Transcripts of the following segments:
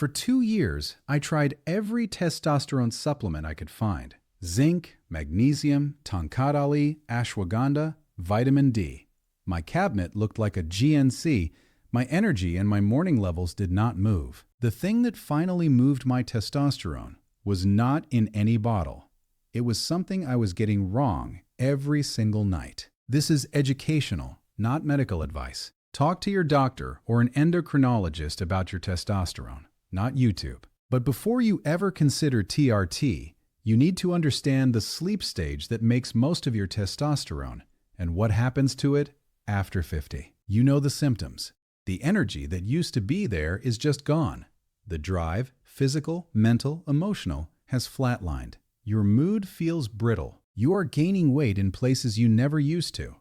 For 2 years, I tried every testosterone supplement I could find. Zinc, magnesium, tonkatali, ashwagandha, vitamin D. My cabinet looked like a GNC. My energy and my morning levels did not move. The thing that finally moved my testosterone was not in any bottle. It was something I was getting wrong every single night. This is educational, not medical advice. Talk to your doctor or an endocrinologist about your testosterone, not YouTube. But before you ever consider TRT, you need to understand the sleep stage that makes most of your testosterone and what happens to it after 50. You know the symptoms. The energy that used to be there is just gone. The drive, physical, mental, emotional, has flatlined. Your mood feels brittle. You are gaining weight in places you never used to.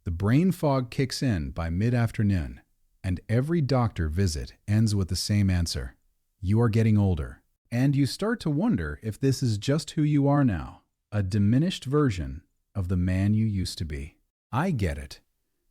The brain fog kicks in by mid-afternoon, and every doctor visit ends with the same answer. You are getting older. And you start to wonder if this is just who you are now, a diminished version of the man you used to be. I get it.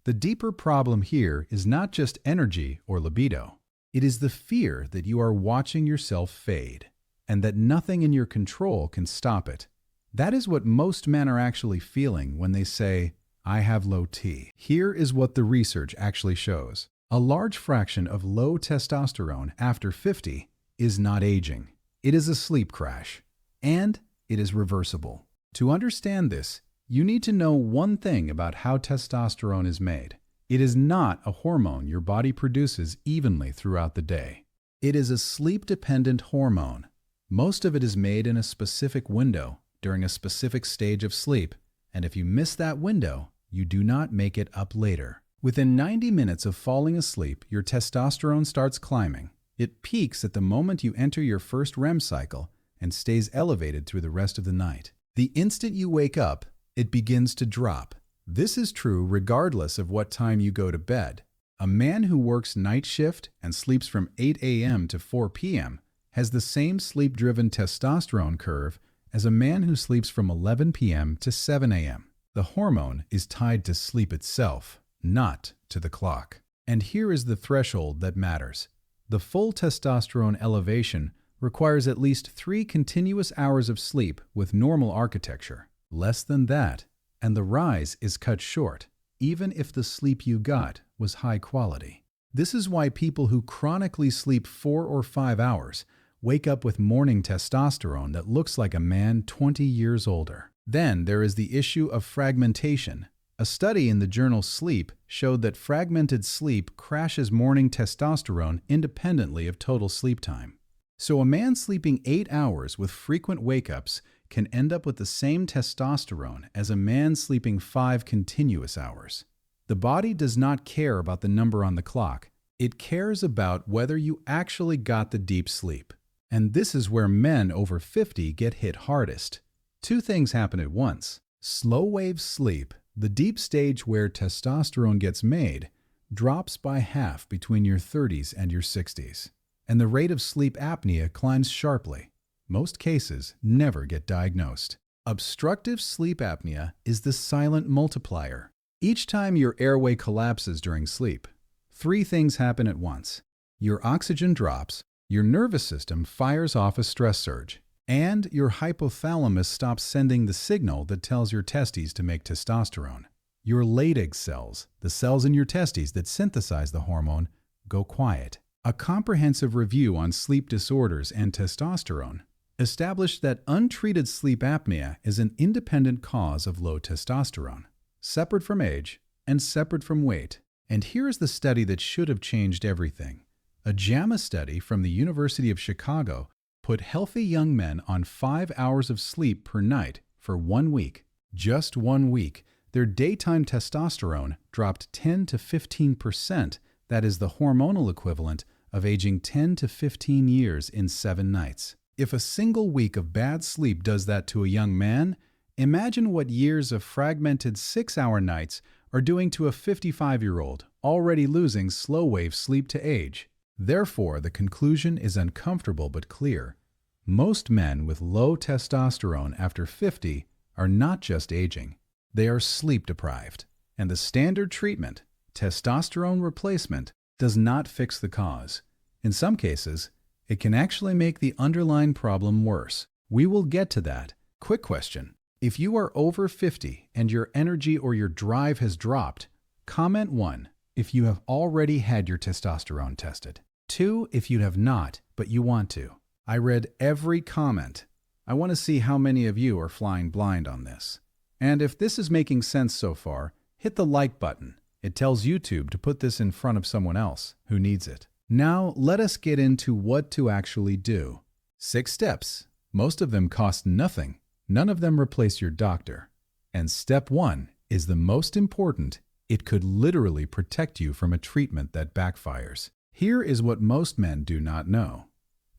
The deeper problem here is not just energy or libido. It is the fear that you are watching yourself fade, and that nothing in your control can stop it. That is what most men are actually feeling when they say, I have low T. Here is what the research actually shows. A large fraction of low testosterone after 50 is not aging. It is a sleep crash, and it is reversible. To understand this, you need to know one thing about how testosterone is made. It is not a hormone your body produces evenly throughout the day. It is a sleep-dependent hormone. Most of it is made in a specific window during a specific stage of sleep, and if you miss that window, you do not make it up later. Within 90 minutes of falling asleep, your testosterone starts climbing. It peaks at the moment you enter your first REM cycle and stays elevated through the rest of the night. The instant you wake up, it begins to drop. This is true regardless of what time you go to bed. A man who works night shift and sleeps from 8 a.m. to 4 p.m. has the same sleep-driven testosterone curve as a man who sleeps from 11 p.m. to 7 a.m. The hormone is tied to sleep itself, not to the clock. And here is the threshold that matters. The full testosterone elevation requires at least 3 continuous hours of sleep with normal architecture. Less than that, and the rise is cut short, even if the sleep you got was high quality. This is why people who chronically sleep 4 or 5 hours wake up with morning testosterone that looks like a man 20 years older. Then there is the issue of fragmentation. A study in the journal Sleep showed that fragmented sleep crashes morning testosterone independently of total sleep time. So a man sleeping 8 hours with frequent wake-ups can end up with the same testosterone as a man sleeping 5 continuous hours. The body does not care about the number on the clock. It cares about whether you actually got the deep sleep. And this is where men over 50 get hit hardest. 2 things happen at once. Slow-wave sleep, the deep stage where testosterone gets made, drops by half between your 30s and your 60s. And the rate of sleep apnea climbs sharply. Most cases never get diagnosed. Obstructive sleep apnea is the silent multiplier. Each time your airway collapses during sleep, 3 things happen at once. Your oxygen drops, your nervous system fires off a stress surge, and your hypothalamus stops sending the signal that tells your testes to make testosterone. Your Leydig cells, the cells in your testes that synthesize the hormone, go quiet. A comprehensive review on sleep disorders and testosterone established that untreated sleep apnea is an independent cause of low testosterone, separate from age and separate from weight. And here is the study that should have changed everything. A JAMA study from the University of Chicago put healthy young men on 5 hours of sleep per night for 1 week. Just 1 week, their daytime testosterone dropped 10 to 15%. That is the hormonal equivalent of aging 10 to 15 years in 7 nights. If a single week of bad sleep does that to a young man, imagine what years of fragmented 6-hour nights are doing to a 55-year-old already losing slow-wave sleep to age. Therefore, the conclusion is uncomfortable but clear. Most men with low testosterone after 50 are not just aging, they are sleep-deprived. And the standard treatment, testosterone replacement, does not fix the cause. In some cases, It can actually make the underlying problem worse. We will get to that. Quick question. If you are over 50 and your energy or your drive has dropped, comment 1 if you have already had your testosterone tested. 2 if you have not, but you want to. I read every comment. I want to see how many of you are flying blind on this. And if this is making sense so far, hit the like button. It tells YouTube to put this in front of someone else who needs it. Now, let us get into what to actually do. 6 steps. Most of them cost nothing. None of them replace your doctor. And step 1 is the most important. It could literally protect you from a treatment that backfires. Here is what most men do not know.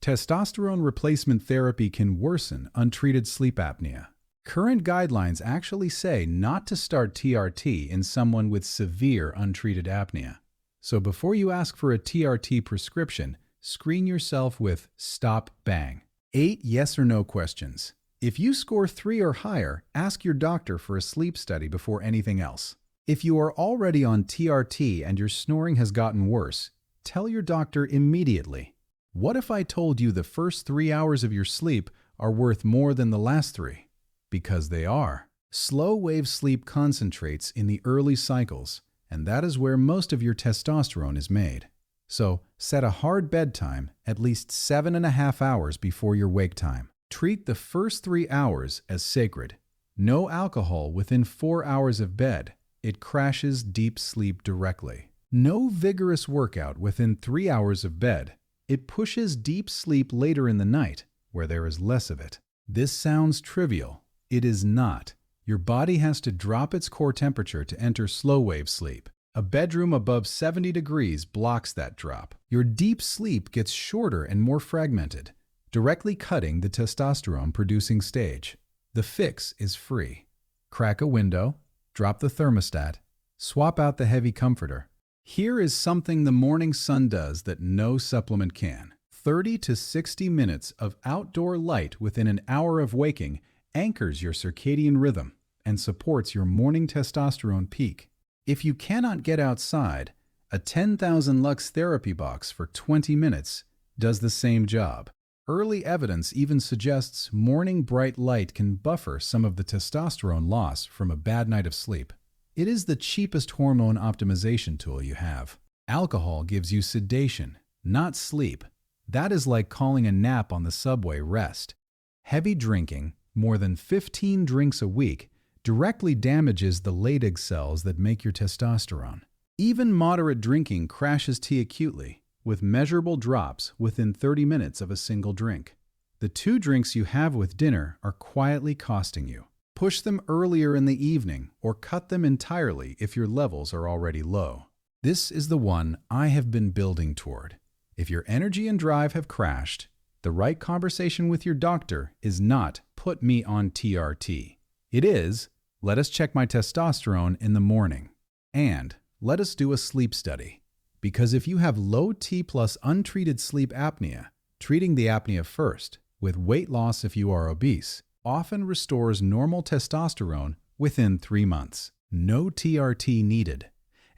Testosterone replacement therapy can worsen untreated sleep apnea. Current guidelines actually say not to start TRT in someone with severe untreated apnea. So before you ask for a TRT prescription, screen yourself with Stop Bang. 8 yes or no questions. If you score 3 or higher, ask your doctor for a sleep study before anything else. If you are already on TRT and your snoring has gotten worse, tell your doctor immediately. What if I told you the first 3 hours of your sleep are worth more than the last 3? Because they are. Slow-wave sleep concentrates in the early cycles, and that is where most of your testosterone is made. So, set a hard bedtime at least 7.5 hours before your wake time. Treat the first 3 hours as sacred. No alcohol within 4 hours of bed. It crashes deep sleep directly. No vigorous workout within 3 hours of bed. It pushes deep sleep later in the night, where there is less of it. This sounds trivial. It is not. Your body has to drop its core temperature to enter slow-wave sleep. A bedroom above 70 degrees blocks that drop. Your deep sleep gets shorter and more fragmented, directly cutting the testosterone-producing stage. The fix is free. Crack a window, drop the thermostat, swap out the heavy comforter. Here is something the morning sun does that no supplement can. 30 to 60 minutes of outdoor light within an hour of waking anchors your circadian rhythm and supports your morning testosterone peak. If you cannot get outside, a 10,000 lux therapy box for 20 minutes does the same job. Early evidence even suggests morning bright light can buffer some of the testosterone loss from a bad night of sleep. It is the cheapest hormone optimization tool you have. Alcohol gives you sedation, not sleep. That is like calling a nap on the subway rest. Heavy drinking, more than 15 drinks a week, directly damages the Leydig cells that make your testosterone. Even moderate drinking crashes T acutely, with measurable drops within 30 minutes of a single drink. The 2 drinks you have with dinner are quietly costing you. Push them earlier in the evening or cut them entirely if your levels are already low. This is the one I have been building toward. If your energy and drive have crashed, the right conversation with your doctor is not "put me on TRT." It is, "let us check my testosterone in the morning." And let us do a sleep study. Because if you have low T plus untreated sleep apnea, treating the apnea first, with weight loss if you are obese, often restores normal testosterone within 3 months. No TRT needed.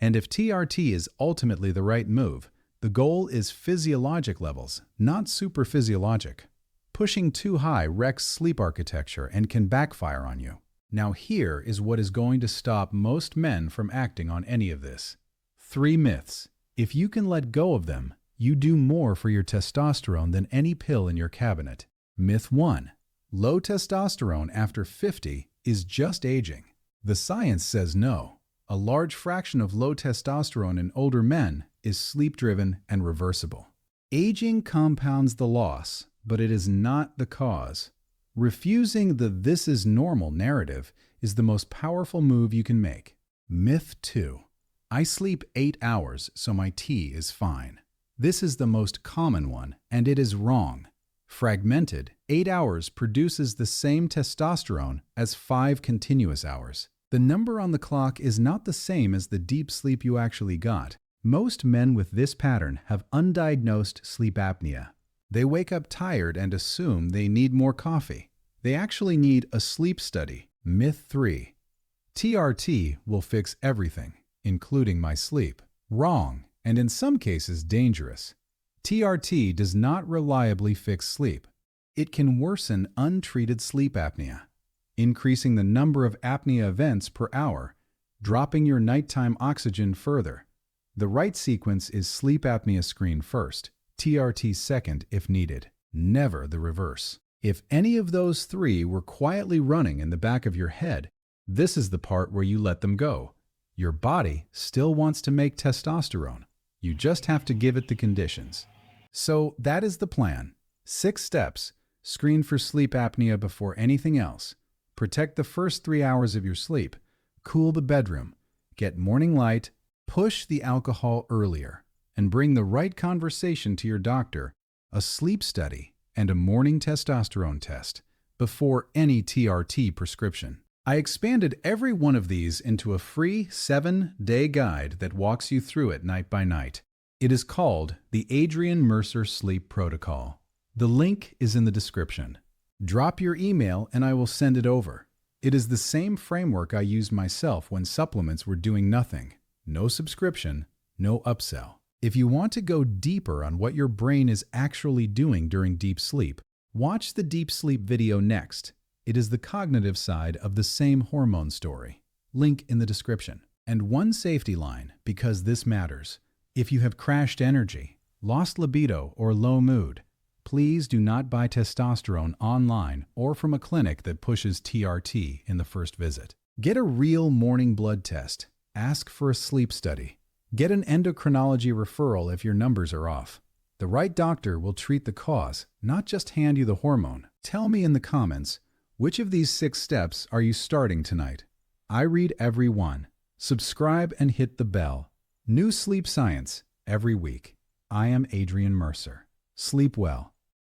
And if TRT is ultimately the right move, the goal is physiologic levels, not superphysiologic. Pushing too high wrecks sleep architecture and can backfire on you. Now here is what is going to stop most men from acting on any of this. 3 myths. If you can let go of them, you do more for your testosterone than any pill in your cabinet. Myth 1. Low testosterone after 50 is just aging. The science says no. A large fraction of low testosterone in older men is sleep-driven and reversible. Aging compounds the loss, but it is not the cause. Refusing the "this is normal" narrative is the most powerful move you can make. Myth 2. I sleep 8 hours, so my T is fine. This is the most common one, and it is wrong. Fragmented, 8 hours produces the same testosterone as 5 continuous hours. The number on the clock is not the same as the deep sleep you actually got. Most men with this pattern have undiagnosed sleep apnea. They wake up tired and assume they need more coffee. They actually need a sleep study. Myth 3. TRT will fix everything, including my sleep. Wrong, and in some cases dangerous. TRT does not reliably fix sleep. It can worsen untreated sleep apnea, increasing the number of apnea events per hour, dropping your nighttime oxygen further. The right sequence is sleep apnea screen first, TRT second if needed, never the reverse. If any of those three were quietly running in the back of your head, this is the part where you let them go. Your body still wants to make testosterone. You just have to give it the conditions. So that is the plan. 6 steps. Screen for sleep apnea before anything else. Protect the first 3 hours of your sleep. Cool the bedroom. Get morning light. Push the alcohol earlier. And bring the right conversation to your doctor, a sleep study, and a morning testosterone test before any TRT prescription. I expanded every one of these into a free 7-day guide that walks you through it night by night. It is called the Adrian Mercer Sleep Protocol. The link is in the description. Drop your email and I will send it over. It is the same framework I used myself when supplements were doing nothing. No subscription, no upsell. If you want to go deeper on what your brain is actually doing during deep sleep, watch the deep sleep video next. It is the cognitive side of the same hormone story. Link in the description. And one safety line, because this matters. If you have crashed energy, lost libido, or low mood, please do not buy testosterone online or from a clinic that pushes TRT in the first visit. Get a real morning blood test. Ask for a sleep study. Get an endocrinology referral if your numbers are off. The right doctor will treat the cause, not just hand you the hormone. Tell me in the comments, which of these 6 steps are you starting tonight? I read every one. Subscribe and hit the bell. New sleep science every week. I am Adrian Mercer. Sleep well.